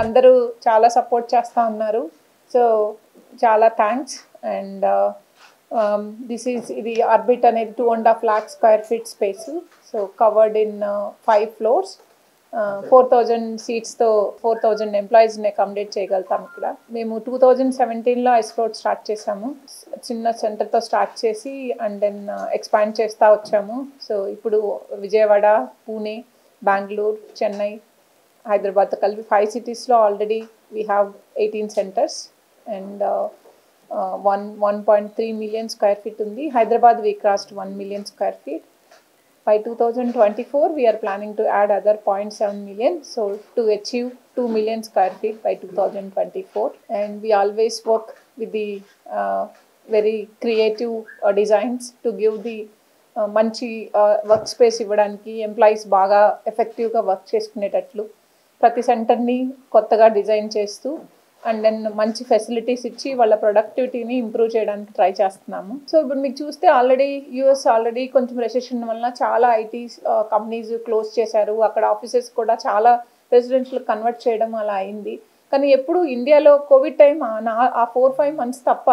అందరూ చాలా సపోర్ట్ చేస్తూ ఉన్నారు. సో చాలా థ్యాంక్స్. అండ్ ఇది ఆర్బిట్ అనేది 2.5 lakh square feet space. So covered in 5 floors, 4,000 సీట్స్తో 4,000 ఎంప్లాయీస్ని అకామిడేట్ చేయగలుగుతాం. ఇక్కడ మేము 2017లో ఐస్ఫ్లోట్ స్టార్ట్ చేసాము. చిన్న సెంటర్తో స్టార్ట్ చేసి అండ్ దెన్ ఎక్స్పాండ్ చేస్తూ వచ్చాము. సో ఇప్పుడు విజయవాడ, పూణే, బెంగళూరు, చెన్నై, హైదరాబాద్తో కలిపి 5 cities-లో already we have 18 centers and 1.3 million square feet ఉంది. Hyderabad we crossed 1 million square feet. By 2024 we are planning to add other 0.7 million, so to achieve 2 million square feet by 2024. And we always work with the very creative designs to give the మంచి work space ఇవ్వడానికి, employees బాగా ఎఫెక్టివ్గా work చేసుకునేటట్లు ప్రతి సెంటర్ని కొత్తగా design చేస్తూ and then మంచి facilities ఇచ్చి వాళ్ళ ప్రొడక్టివిటీని ఇంప్రూవ్ చేయడానికి ట్రై చేస్తున్నాము. సో ఇప్పుడు మీకు చూస్తే యుఎస్ ఆల్రెడీ కొంచెం రెసెషన్ వలన చాలా ఐటీ కంపెనీస్ క్లోజ్ చేశారు. అక్కడ ఆఫీసెస్ కూడా చాలా రెసిడెన్షియల్ కన్వర్ట్ చేయడం అలా అయింది. కానీ ఎప్పుడు ఇండియాలో కోవిడ్ టైం ఆ 4-5 months తప్ప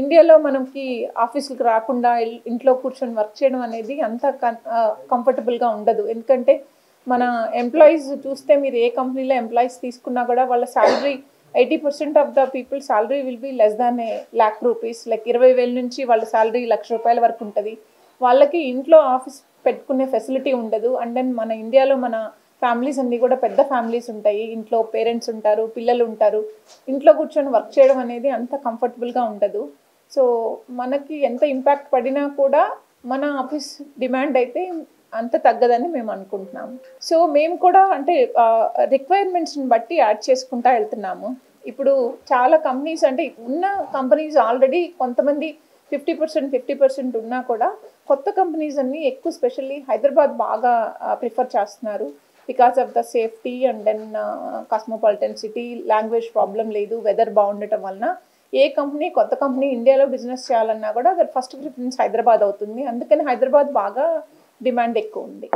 ఇండియాలో మనకి ఆఫీసులకు రాకుండా ఇంట్లో కూర్చొని వర్క్ చేయడం అనేది అంత కంఫర్టబుల్గా ఉండదు. ఎందుకంటే మన ఎంప్లాయీస్ చూస్తే మీరు ఏ కంపెనీలో ఎంప్లాయీస్ తీసుకున్నా కూడా వాళ్ళ salary 80% of the people salary will be less than lakh rupees. Like 20,000 నుంచి వాళ్ళ శాలరీ ₹1,00,000 వరకు ఉంటుంది. వాళ్ళకి ఇంట్లో ఆఫీస్ పెట్టుకునే ఫెసిలిటీ ఉండదు. అండ్ దెన్ మన ఇండియాలో మన ఫ్యామిలీస్ అన్నీ కూడా పెద్ద ఫ్యామిలీస్ ఉంటాయి. ఇంట్లో పేరెంట్స్ ఉంటారు, పిల్లలు ఉంటారు. ఇంట్లో కూర్చొని వర్క్ చేయడం అనేది అంత కంఫర్టబుల్గా ఉండదు. సో మనకి ఎంత ఇంపాక్ట్ పడినా కూడా మన ఆఫీస్ డిమాండ్ అయితే అంత తగ్గదని మేము అనుకుంటున్నాము. సో మేము కూడా అంటే రిక్వైర్మెంట్స్ని బట్టి యాడ్ చేసుకుంటూ వెళ్తున్నాము. ఇప్పుడు చాలా కంపెనీస్ అంటే ఉన్న కంపెనీస్ ఆల్రెడీ కొంతమంది 50% ఉన్నా కూడా కొత్త కంపెనీస్ అన్నీ ఎక్కువ స్పెషల్లీ హైదరాబాద్ బాగా ప్రిఫర్ చేస్తున్నారు. Because of the safety and then cosmopolitan city, language problem లేదు, వెదర్ బాగుండటం వలన కొత్త కంపెనీ ఇండియాలో బిజినెస్ చేయాలన్నా కూడా ఫస్ట్ ప్రిఫరెన్స్ హైదరాబాద్ అవుతుంది. అందుకని హైదరాబాద్ బాగా డిమాండ్ ఎక్కువ ఉంది.